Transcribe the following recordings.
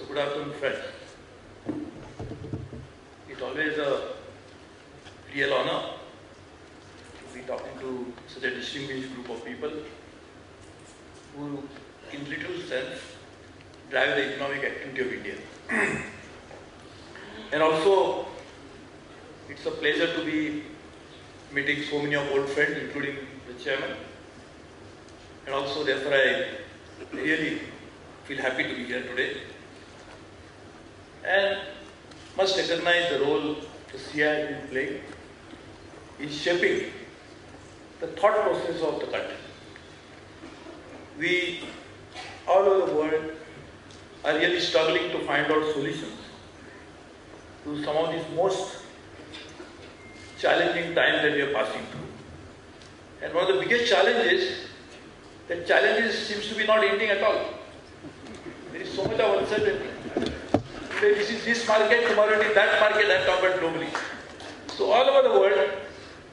good afternoon, friends. It's always a real honor to be talking to such a distinguished group of people who, in little sense, drive the economic activity of India. And also, it's a pleasure to be meeting so many of old friends, including the chairman. And also, therefore, I really feel happy to be here today. And must recognize the role the CII has been playing in shaping the thought process of the country. We, all over the world, are really struggling to find out solutions to some of these most challenging times that we are passing through. And one of the biggest challenges, that challenges seems to be not ending at all. There is so much of uncertainty. Today this is this market, tomorrow it is that market, I'm talking about globally. So all over the world,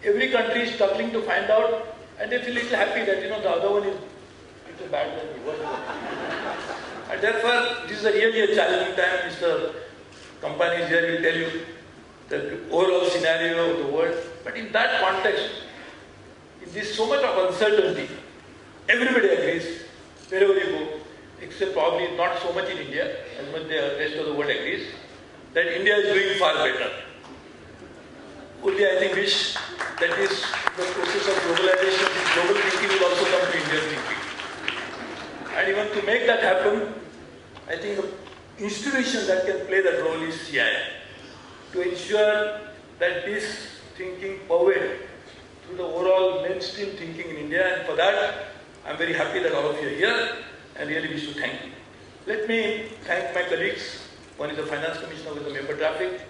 every country is struggling to find out, and they feel a little happy that, the other one is a little bad than the other. And therefore, this is really a challenging time. Mr. Companies here will tell you the overall scenario of the world. But in that context, in this so much of uncertainty, everybody agrees, wherever you go, except probably not so much in India, as much the rest of the world agrees, that India is doing far better. Only I think wish that is the process of globalization, global thinking will also come to Indian thinking. And even to make that happen, I think the institution that can play that role is CII, to ensure that this thinking pervades through the overall mainstream thinking in India, and for that, I'm very happy that all of you are here, and really wish to thank you. Let me thank my colleagues. One is the Finance Commissioner with the member traffic,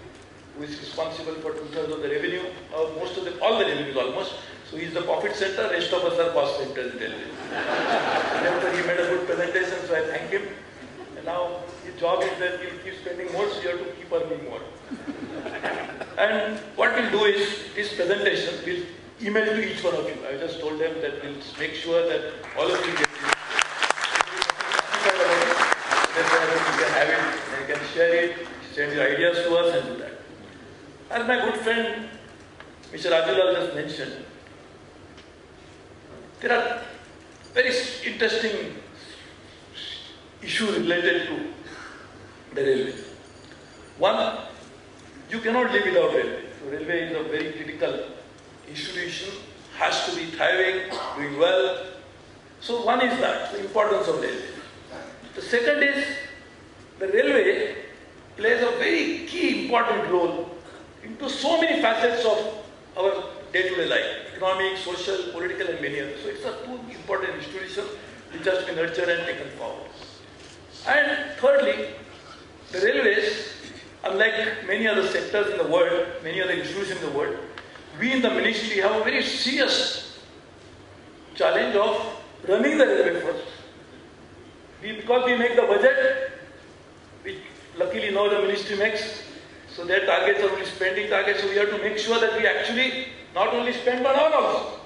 who is responsible for 2/3 of the revenue, all the revenues almost. So he's the profit center, rest of us are cost centers in railway. Therefore, he made a good presentation, so I thank him. And now his job is that he'll keep spending more, so you have to keep earning more. And what we'll do is, this presentation, we'll email to each one of you. I just told them that we'll make sure that all of you get it. You can have it, and you can share it, send your ideas to us and do that. As my good friend Mr. Rajulal just mentioned, there are very interesting issues related to the railway. One, you cannot live without railway. So railway is a very critical institution, has to be thriving, doing well. So one is that, the importance of railway. The second is, the railway plays a very key important role into so many facets of our day-to-day life, economic, social, political, and many others. So it's a two important institutions which has to be nurtured and taken forward. And thirdly, the railways, unlike many other sectors in the world, many other institutions in the world, we in the ministry have a very serious challenge of running the railway first. Because we make the budget, which luckily now the ministry makes, so their targets are only spending targets, so we have to make sure that we actually not only spend but earn also,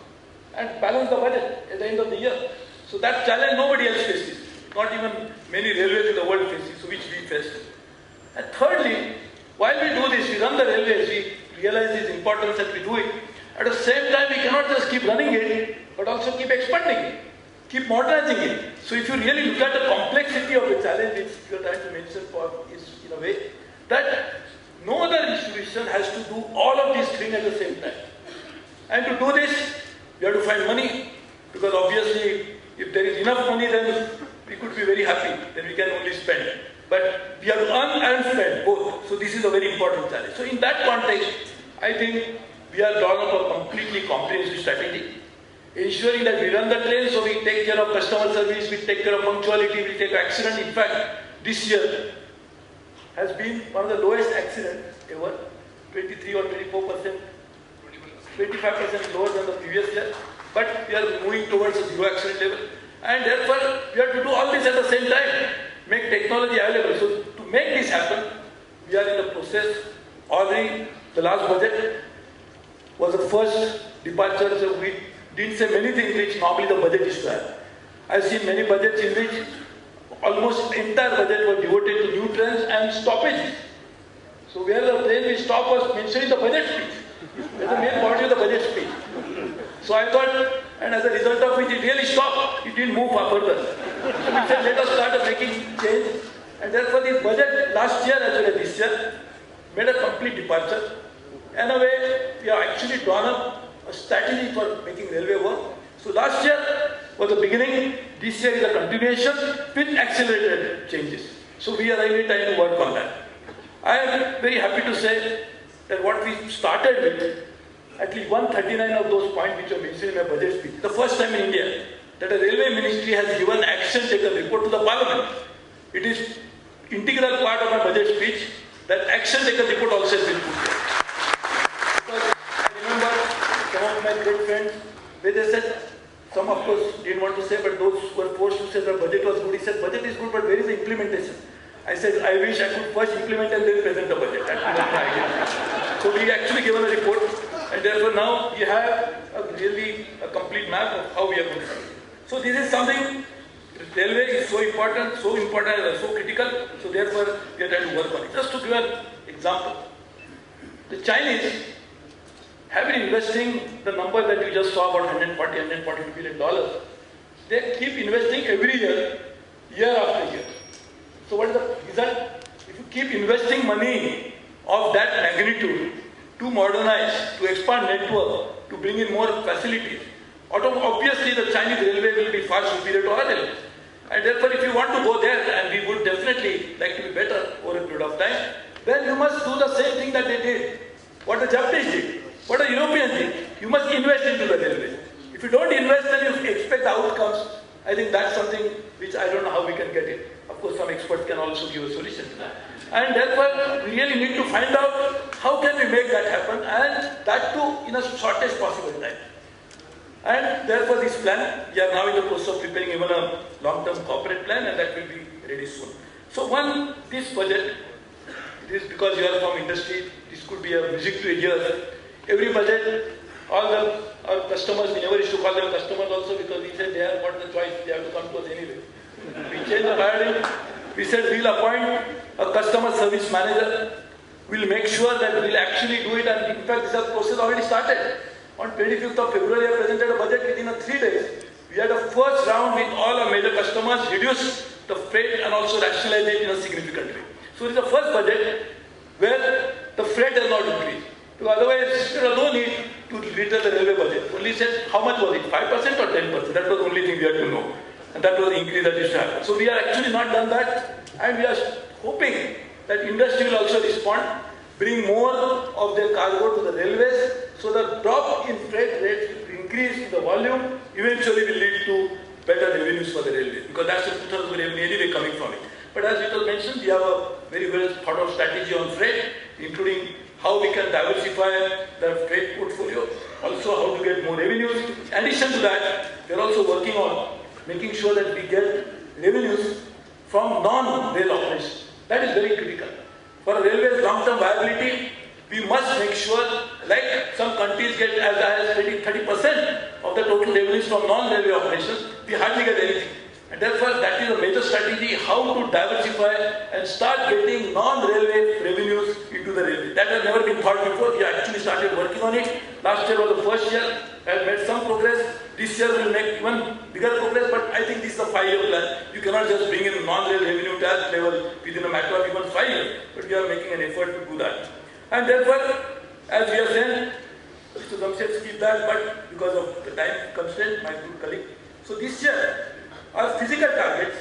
and balance the budget at the end of the year. So that challenge nobody else faces, not even many railways in the world faces, so which we face. And thirdly, while we do this, we run the railways, we realize its importance and we do it. At the same time, we cannot just keep running it, but also keep expanding it, keep modernizing it. So if you really look at the complexity of the challenge which you are trying to mention for is in a way that no other institution has to do all of these things at the same time. And to do this, we have to find money, because obviously if there is enough money, then we could be very happy, then we can only spend. But we have to earn and spend both. So this is a very important challenge. So in that context, I think we are drawn up a completely comprehensive strategy, ensuring that we run the train, so we take care of customer service, we take care of punctuality, we take accident. In fact, this year has been one of the lowest accidents ever, 23 or 24%, 25% lower than the previous year. But we are moving towards a zero accident level. And therefore, we have to do all this at the same time, make technology available. So to make this happen, we are in the process. Already the last budget was the first departure, so we didn't say many things which normally the budget is to have. I've seen many budgets in which almost entire budget was devoted to new trains and stoppages. So where the train will stop was mentioned in the budget speech. That's the main body of the budget speech. So I thought, and as a result of which it really stopped, it didn't move further. So we said, let us start making change. And therefore this budget last year as well as this year made a complete departure. In a way, we have actually drawn up a strategy for making railway work. So last year was the beginning, this year is a continuation with accelerated changes. So we are really trying to work on that. I am very happy to say that what we started with, at least 139 of those points which are mentioned in my budget speech, the first time in India that a railway ministry has given action taken report to the parliament. It is integral part of my budget speech that action taken report also has been put here. Because I remember some of my great friends, where they said, some of course didn't want to say, but those who were forced to say the budget was good, he said, budget is good, but where is the implementation? I said, I wish I could first implement and then present the budget. That was my idea. So we actually given a report, and therefore now we have really a complete map of how we are going to do it. So this is something, railway is so important and so critical, so therefore we are trying to work on it. Just to give an example, the Chinese have been investing the number that you just saw about $142 billion. They keep investing every year, year after year. So what is the result? If you keep investing money of that magnitude to modernize, to expand network, to bring in more facilities, obviously the Chinese railway will be far superior to our railway. And therefore if you want to go there, and we would definitely like to be better over a period of time, then you must do the same thing that they did. What the Japanese did, what the Europeans did, you must invest into the railway. If you don't invest, then you expect the outcomes. I think that's something which I don't know how we can get it. Of course, some experts can also give a solution to that. And therefore, we really need to find out how can we make that happen, and that too in a shortest possible time. And therefore, this plan, we are now in the process of preparing even a long-term corporate plan, and that will be ready soon. So this budget, it is because you are from industry, this could be a music to your ears. Every budget, all our customers, we never used to call them customers also because we said they have got the choice, they have to come to us anyway. We changed the paradigm. We said we'll appoint a customer service manager. We'll make sure that we'll actually do it, and in fact this process already started. On 25th of February I presented a budget within 3 days. We had a first round with all our major customers, reduced the freight and also rationalized it in a significant way. So it is the first budget where the freight has not increased. Because otherwise there was no need to retell the railway budget. Only said how much was it, 5% or 10%? That was the only thing we had to know. And that was the increase that used to happen. So we are actually not done that, and we are hoping that industry will also respond, bring more of their cargo to the railways, so the drop in freight rates will increase in the volume, eventually will lead to better revenues for the railways, because that's the 2,000 revenue anyway coming from it. But as it was mentioned, we have a very well thought of strategy on freight, including how we can diversify the freight portfolio, also how to get more revenues. In addition to that, we are also working on making sure that we get revenues from non-rail operations. That is very critical. For a railway's long-term viability, we must make sure, like some countries get as high as 30% of the total revenues from non-railway operations, we hardly get anything. And therefore, that is a major strategy, how to diversify and start getting non-railway revenues into the railway. That has never been thought before. We actually started working on it. Last year was the first year, has made some progress. This year will make even bigger progress, but I think this is a 5-year plan. You cannot just bring in non-rail revenue to that level within a matter of even 5 years, but we are making an effort to do that. And therefore, as we are saying, Mr. Jamshed keep that, but because of the time constraint, my good colleague. So this year, our physical targets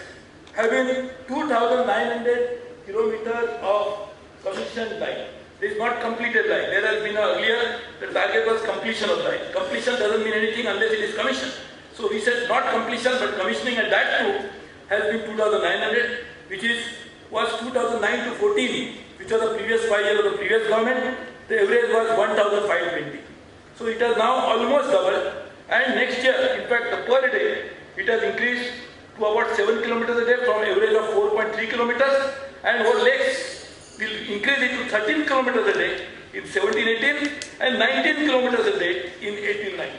have been 2,900 kilometers of commissioned line. This is not completed line. There has been earlier, the target was completion of line. Completion doesn't mean anything unless it is commissioned. So we said not completion but commissioning, and that too has been 2,900, which was 2009 to 14, which was the previous 5 years of the previous government. The average was 1,520. So it has now almost doubled, and next year, in fact, the per day, it has increased to about 7 kilometers a day from average of 4.3 kilometers, and our legs will increase it to 13 kilometers a day in 17-18 and 19 kilometers a day in 18-19.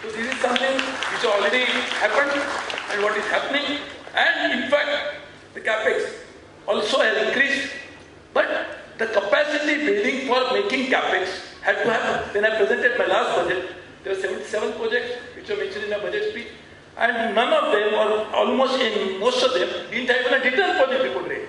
So this is something which already happened and what is happening, and in fact The capex also has increased, but the capacity building for making capex had to happen. When I presented my last budget, there were 77 projects which were mentioned in my budget speech, and none of them, or almost in most of them, didn't have even a detailed project report ready.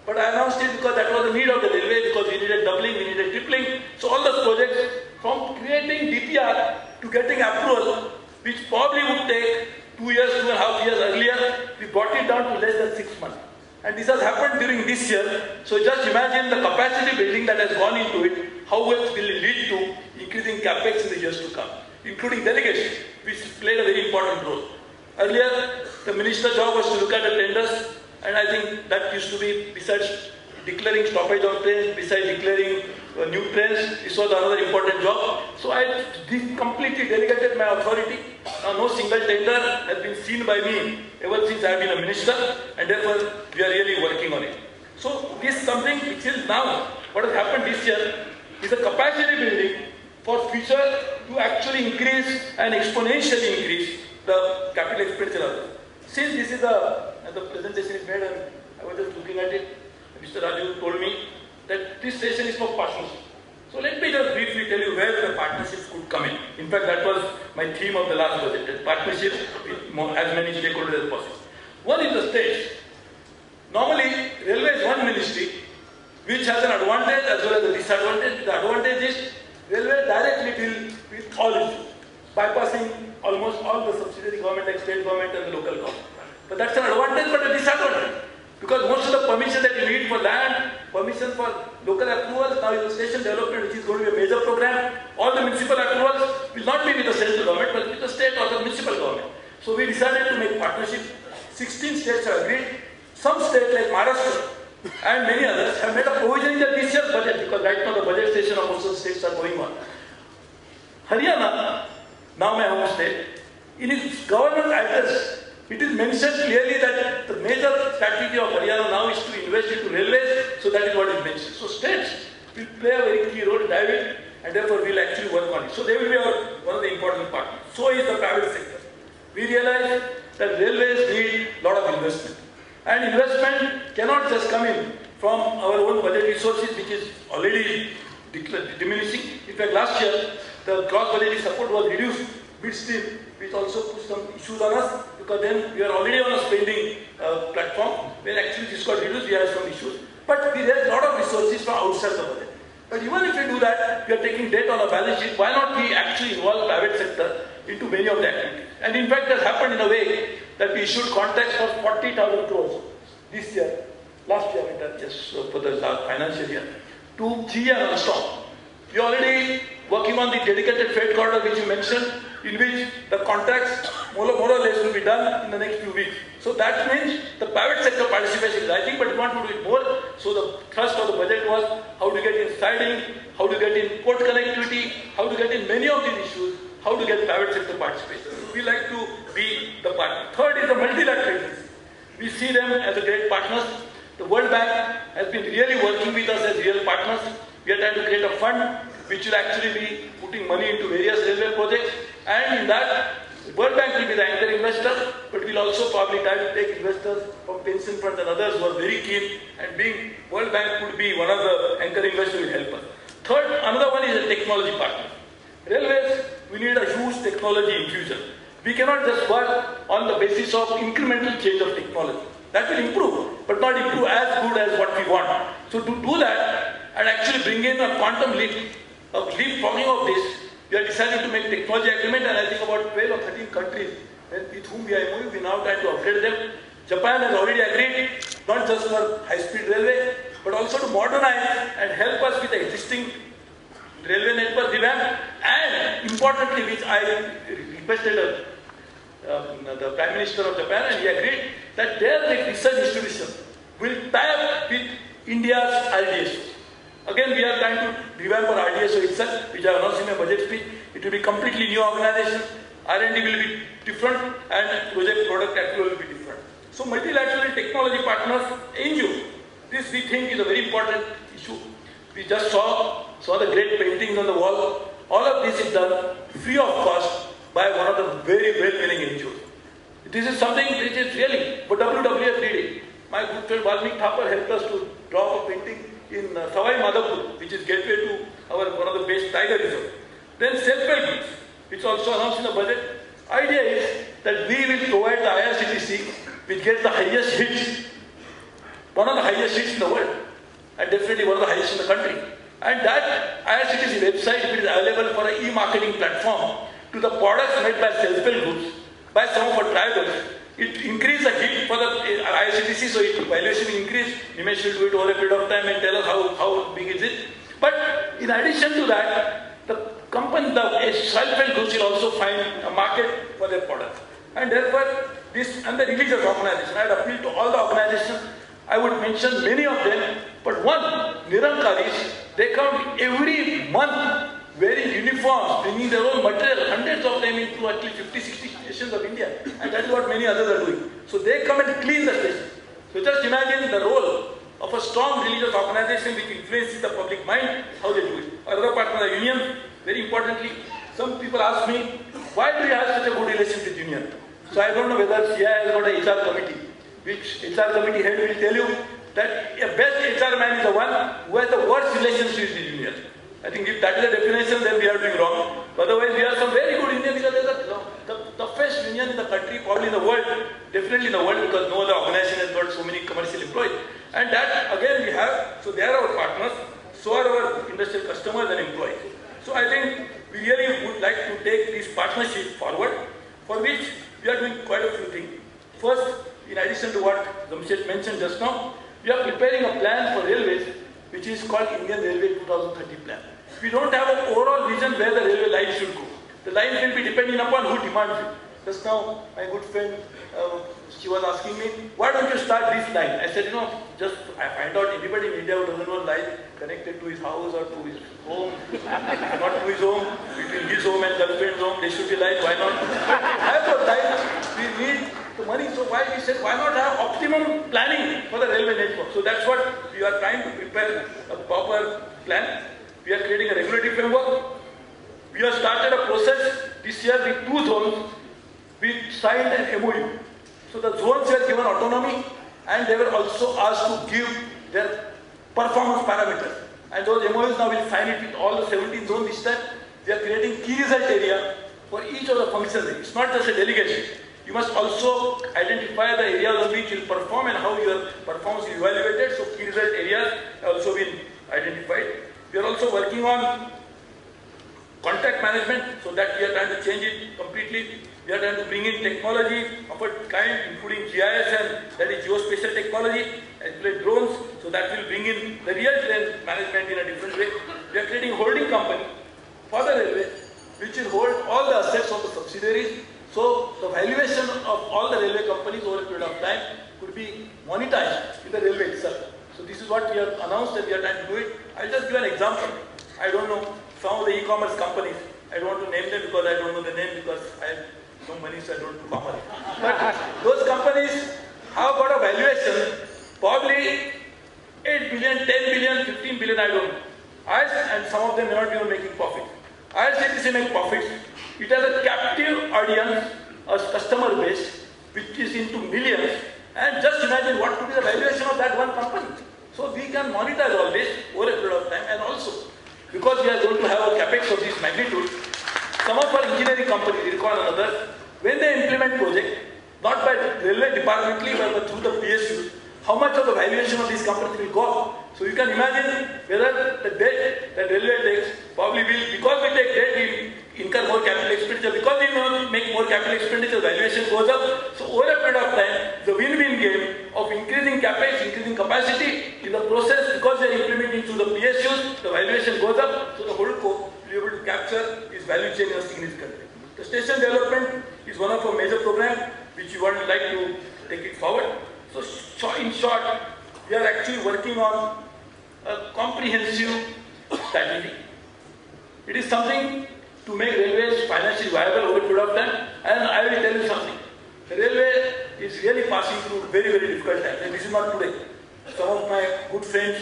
But I announced it because that was the need of the railway, because we needed doubling, we needed tripling. So all those projects, from creating DPR to getting approval, which probably would take 2 years, 2.5 years earlier, we brought it down to less than 6 months. And this has happened during this year. So just imagine the capacity building that has gone into it, how else will it lead to increasing capex in the years to come, including delegations, which played a very important role. Earlier, the minister's job was to look at the tenders, and I think that used to be, besides declaring stoppage of trains, besides declaring new trains, this was another important job. So I completely delegated my authority. Now no single tender has been seen by me ever since I have been a minister, and therefore we are really working on it. So this is something which is now, what has happened this year is a capacity building for future to actually increase and exponentially increase the capital expenditure. Since this is the presentation is made and I was just looking at it, Mr. Raju told me that this session is for partnership. So let me just briefly tell you where the partnerships could come in. In fact, that was my theme of the last budget, partnership with as many stakeholders as possible. One is the states. Normally, railway is one ministry which has an advantage as well as a disadvantage. The advantage is railway directly deals with all issues, bypassing almost all the subsidiary government like state government and the local government. But that's an advantage but a disadvantage. Because most of the permission that you need for land, permission for local approvals, now in the station development, which is going to be a major program, all the municipal approvals will not be with the central government, but with the state or the municipal government. So we decided to make partnership. 16 states have agreed. Some states like Maharashtra and many others have made a provision in their this year's budget, because right now the budget session of most of the states are going on. Haryana, now my home state, in its government address, it is mentioned clearly that the major strategy of Haryana now is to invest into railways, so that is what is mentioned. So states will play a very key role, David, and therefore we will actually work on it. So they will be one of the important partners. So is the private sector. We realize that railways need a lot of investment. And investment cannot just come in from our own budget resources, which is already diminishing. In fact, last year, the gross budgetary support was reduced midstream, which also put some issues on us, because then we are already on a spending platform, where actually this got reduced, we have some issues. But we have a lot of resources from outside the budget. But even if we do that, we are taking debt on a balance sheet, why not we actually involve private sector into many of the activities? And in fact, it has happened in a way that we issued contracts for 40,000 crores this year, last year, yes, for the financial year, to CII and Alstom. We are already working on the dedicated freight corridor which you mentioned, in which the contracts more or less will be done in the next few weeks. So that means the private sector participation is rising, but we want to do it more. So the thrust of the budget was how to get in siding, how to get in port connectivity, how to get in many of these issues, how to get private sector participation. So we like to be the partner. Third is the multilateral agencies. We see them as a great partners. The World Bank has been really working with us as real partners. We are trying to create a fund which will actually be putting money into various railway projects, and in that, the World Bank will be the anchor investor, but we'll also probably try to take investors from pension funds and others who are very keen, and being World Bank could be one of the anchor investors will help us. Third, another one is a technology partner. Railways, we need a huge technology infusion. We cannot just work on the basis of incremental change of technology. That will improve, but not improve as good as what we want. So to do that, and actually bring in a quantum leap, a leapfrogging of this, we are deciding to make technology agreement, and I think about 12 or 13 countries with whom we are moving, we now try to upgrade them. Japan has already agreed, not just for high-speed railway, but also to modernize and help us with the existing railway network revamp, and importantly, which I requested the Prime Minister of Japan, and he agreed that their research institution will tie up with India's RDSO. Again, we are trying to revamp our RDSO itself, which I announced in my budget speech. It will be completely new organization. R&D will be different, and product category will be different. So multilateral technology partners, NGO, this we think is a very important issue. We just saw the great paintings on the wall. All of this is done free of cost by one of the very well-meaning NGOs. This is something which is really, but WWF did it. My good friend Valmik Thapar helped us to draw a painting in Savai Madhapur, which is gateway to one of the best tiger reserve. Then self-help groups, which also announced in the budget. Idea is that we will provide the IRCTC, which gets the highest hits, one of the highest hits in the world, and definitely one of the highest in the country. And that IRCTC website, if it is available for an e-marketing platform to the products made by self-help groups, by some of our tribals, it increases the hit for the IRCTC, so its valuation will increase. Nimesh will do it over a period of time and tell us how big is it. But in addition to that, the company, the self-help groups will also find a market for their products. And therefore, this and the religious organization, I would appeal to all the organizations. I would mention many of them, but one, Nirankaris, they come every month wearing uniforms, bringing their own material, hundreds of them into at least 50, 60 stations of India. And that is what many others are doing. So they come and clean the station. So just imagine the role of a strong religious organization which influences the public mind, how they do it. Another part of the union, very importantly, some people ask me, why do you have such a good relationship with union? So I don't know whether CII has got an HR committee, which HR committee head will tell you that a best HR man is the one who has the worst relationship with the union. I think if that is the definition, then we are doing wrong. Otherwise, we have some very good union because there is the toughest union in the country, probably in the world, definitely in the world, because no other organization has got so many commercial employees. And that, again, we have, so they are our partners, so are our industrial customers and employees. So I think we really would like to take this partnership forward, for which we are doing quite a few things. First, in addition to what Jamshed mentioned just now, we are preparing a plan for railways, which is called Indian Railway 2030 plan. We don't have an overall vision where the railway lines should go. The lines will be depending upon who demands it. Just now, my good friend, she was asking me, why don't you start this line? I said, just I find out anybody in India who doesn't want line connected to his house or to his home, not to his home, between his home and girlfriend's home, they should be line, why not? But as of time, we need the money, so why we said, why not have optimum planning for the railway network? So that's what we are trying to prepare a proper plan. We are creating a regulatory framework. We have started a process this year with 2 zones. We signed an MOU. So the zones were given autonomy and they were also asked to give their performance parameters. And those MOUs now will sign it with all the 17 zones this time. We are creating key result area for each of the functions. It's not just a delegation. You must also identify the areas on which you will perform and how your performance is evaluated. So key result areas have also been identified. We are also working on contract management, so that we are trying to change it completely. We are trying to bring in technology of a kind, including GIS and that is geospatial technology, as well as drones, so that will bring in the real train management in a different way. We are creating a holding company for the railway, which will hold all the assets of the subsidiaries. So the valuation of all the railway companies over a period of time could be monetized in the railway itself. So this is what we have announced and we are trying to do it. I'll just give an example. I don't know, some of the e-commerce companies, I don't want to name them because I don't know the name because I have no money, so I don't do commerce. But those companies have got a valuation, probably 8 billion, 10 billion, 15 billion, I don't know. And some of them may not be making profit. IRCTC make profits. It has a captive audience, a customer base, which is into millions. And just imagine what could be the valuation of that one company. So we can monetize all this over a period of time. And also, because we are going to have a capex of this magnitude, some of our engineering companies, Ircon and others, when they implement project, not by railway departmentally, but through the PSUs, how much of the valuation of these companies will go up. So you can imagine whether the debt that railway takes probably will, because we take debt, we incur more capital expenditure. Because we make more capital expenditure, valuation goes up. So over a period of time, the win-win game of increasing capex, increasing capacity in the process, because they are implementing through the PSUs, the valuation goes up. So the whole co will be able to capture its value chain in a significant way. The station development is one of our major programs which we would like to take it forward. So in short, we are actually working on a comprehensive strategy. It is something to make railways financially viable over a period of time. And I will tell you something. The railway is really passing through very, very difficult times. And this is not today. Some of my good friends,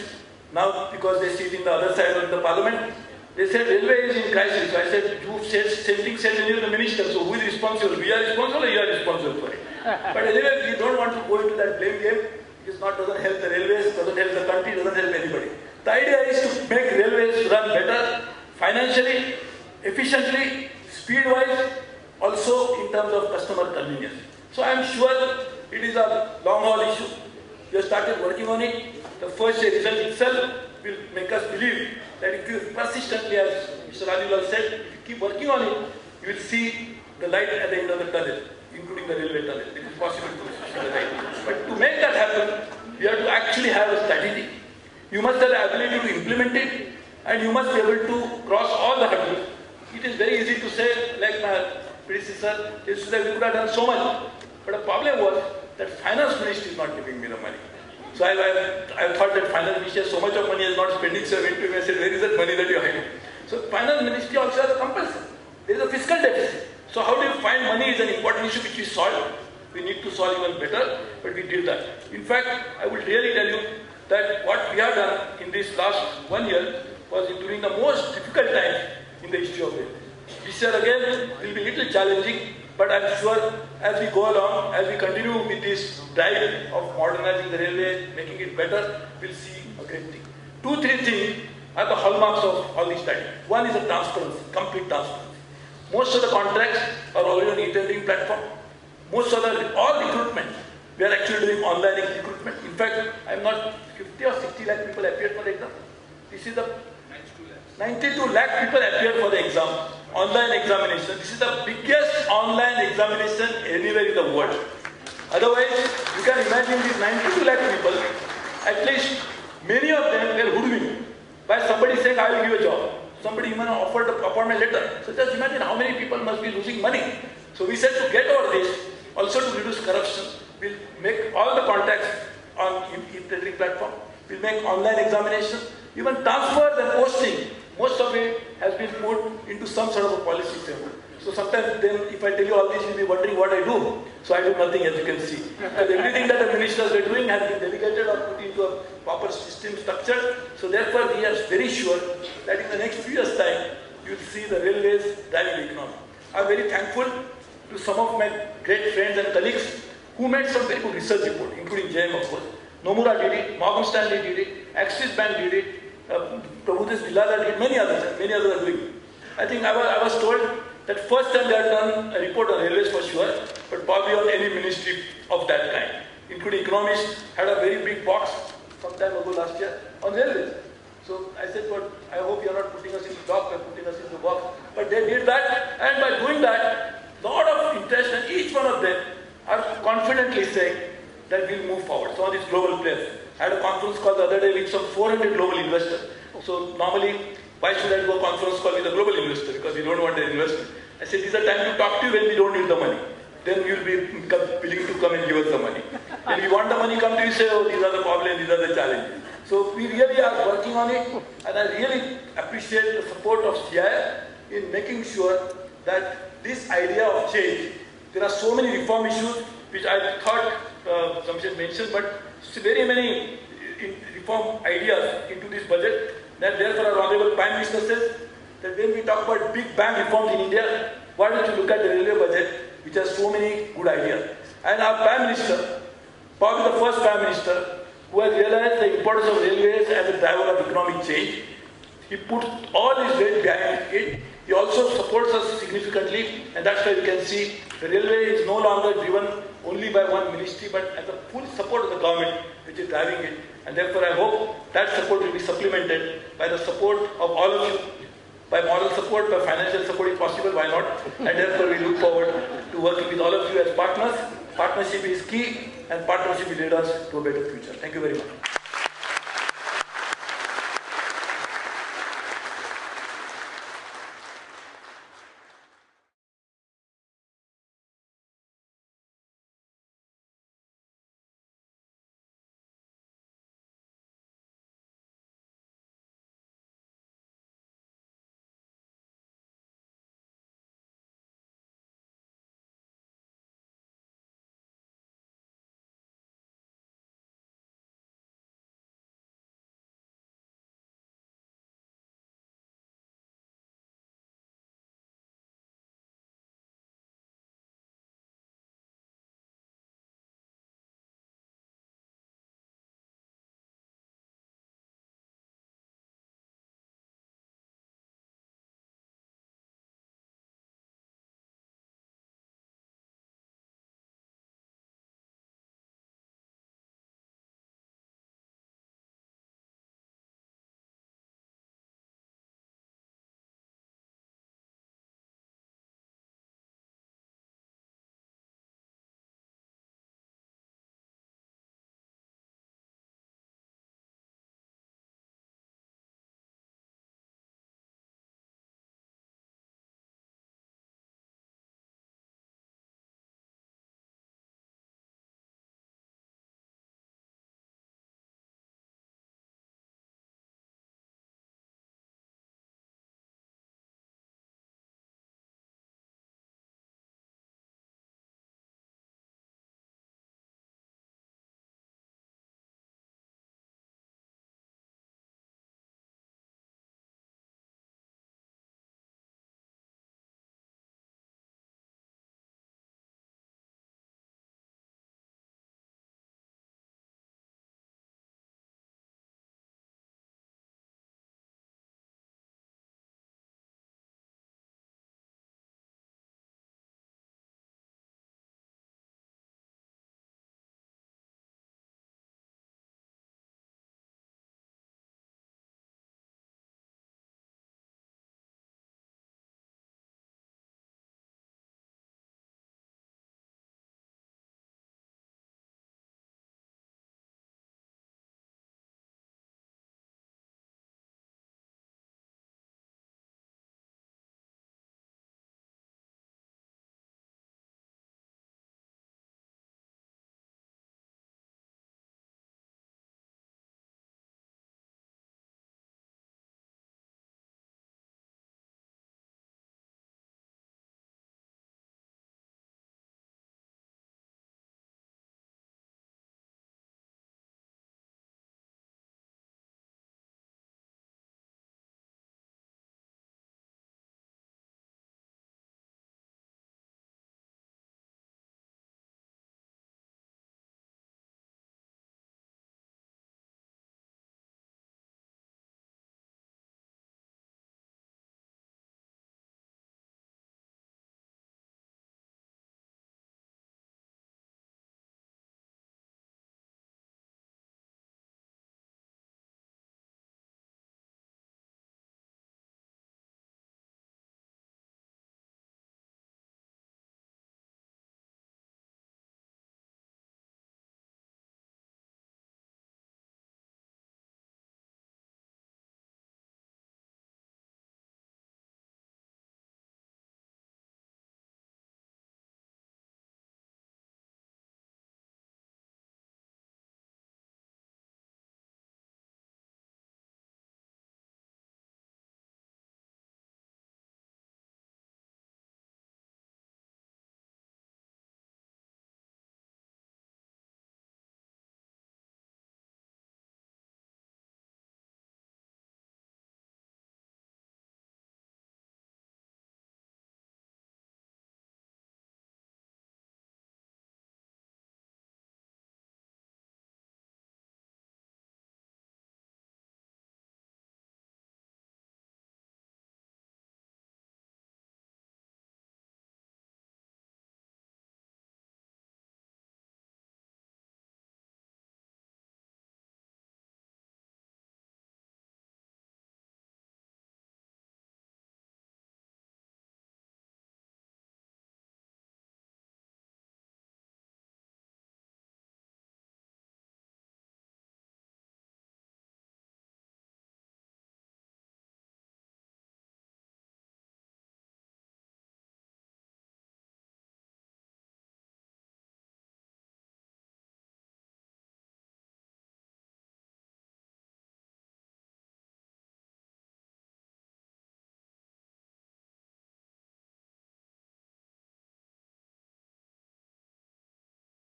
now because they sit in the other side of the parliament, they said railway is in crisis. So I said, you said same thing said when you were the minister. So who is responsible? We are responsible or you are responsible for it? But anyway, we don't want to go into that blame game. It doesn't help the railways, doesn't help the country, doesn't help anybody. The idea is to make railways run better, financially, efficiently, speed-wise, also in terms of customer convenience. So I am sure it is a long-haul issue. We have started working on it. The first year result itself will make us believe that if you persistently, as Mr. Rajulal said, if you keep working on it, you will see the light at the end of the tunnel, including the railway tunnel. It is possible to see the light. But to make that happen, you have to actually have a strategy. You must have the ability to implement it, and you must be able to cross all the hurdles. It is very easy to say, like my predecessor, we could have done so much. But the problem was that finance ministry is not giving me the money. So I thought that finance ministry has so much of money, is not spending, so I went to him and said, where is that money that you are hiding? So finance ministry also has a compulsion. There is a fiscal deficit. So how do you find money is an important issue which we solved. We need to solve even better, but we did that. In fact, I will really tell you that what we have done in this last 1 year was during the most difficult time in the history of railway. This year again will be a little challenging, but I'm sure as we go along, as we continue with this drive of modernizing the railway, making it better, we'll see a great thing. 2, 3 things are the hallmarks of all these studies. One is the transparency, complete transparency. Most of the contracts are already on e-tendering platform. Most of all recruitment, we are actually doing online recruitment. In fact, I'm not 50 or 60 lakh people appeared for the exam. This is the 92 lakh people appeared for the exam. Online examination. This is the biggest online examination anywhere in the world. Otherwise, you can imagine these 92 lakh people, at least many of them were hoodwinked by somebody saying, I will give a job. Somebody even offered the appointment letter. So just imagine how many people must be losing money. So we said to get over this, also to reduce corruption, we'll make all the contacts on e-tendering platform. We'll make online examination, even transfers and posting. Most of it has been put into some sort of a policy framework. So sometimes then, if I tell you all this, you'll be wondering what I do. So I do nothing, as you can see. Because everything that the ministers are doing has been delegated or put into a proper system structure. So therefore, we are very sure that in the next few years' time, you'll see the railways driving the economy. I'm very thankful to some of my great friends and colleagues who made some very good research report, including JM, of course. Nomura did it, Morgan Stanley did it, Axis Bank did it, Prabhudev Villala did it, many others are doing it. I think I was told that first time they had done a report on railways for sure, but probably on any ministry of that kind, including economists, had a very big box some time ago last year on railways. So I said, well, I hope you are not putting us in the dock, by putting us in the box. But they did that, and by doing that, a lot of interest, and each one of them are confidently saying that we'll move forward. Some of these global players. I had a conference call the other day with some 400 global investors. So normally, why should I do a conference call with a global investor? Because we don't want their investment. I said, these are time to talk to you when we don't need the money. Then you'll be willing to come and give us the money. When we want the money, come to you, say, oh, these are the problems, these are the challenges. So we really are working on it, and I really appreciate the support of CII in making sure that this idea of change, there are so many reform issues which I thought Jamshed mentioned, but very many reform ideas into this budget. That therefore our Honorable Prime Minister says that when we talk about big bang reforms in India, why don't you look at the railway budget, which has so many good ideas. And our Prime Minister, probably the first Prime Minister, who has realized the importance of railways as a driver of economic change, he put all his weight behind it. He also supports us significantly, and that's why you can see the railway is no longer driven only by one ministry, but as the full support of the government which is driving it. And therefore I hope that support will be supplemented by the support of all of you, by moral support, by financial support if possible, why not? And therefore we look forward to working with all of you as partners. Partnership is key, and partnership will lead us to a better future. Thank you very much.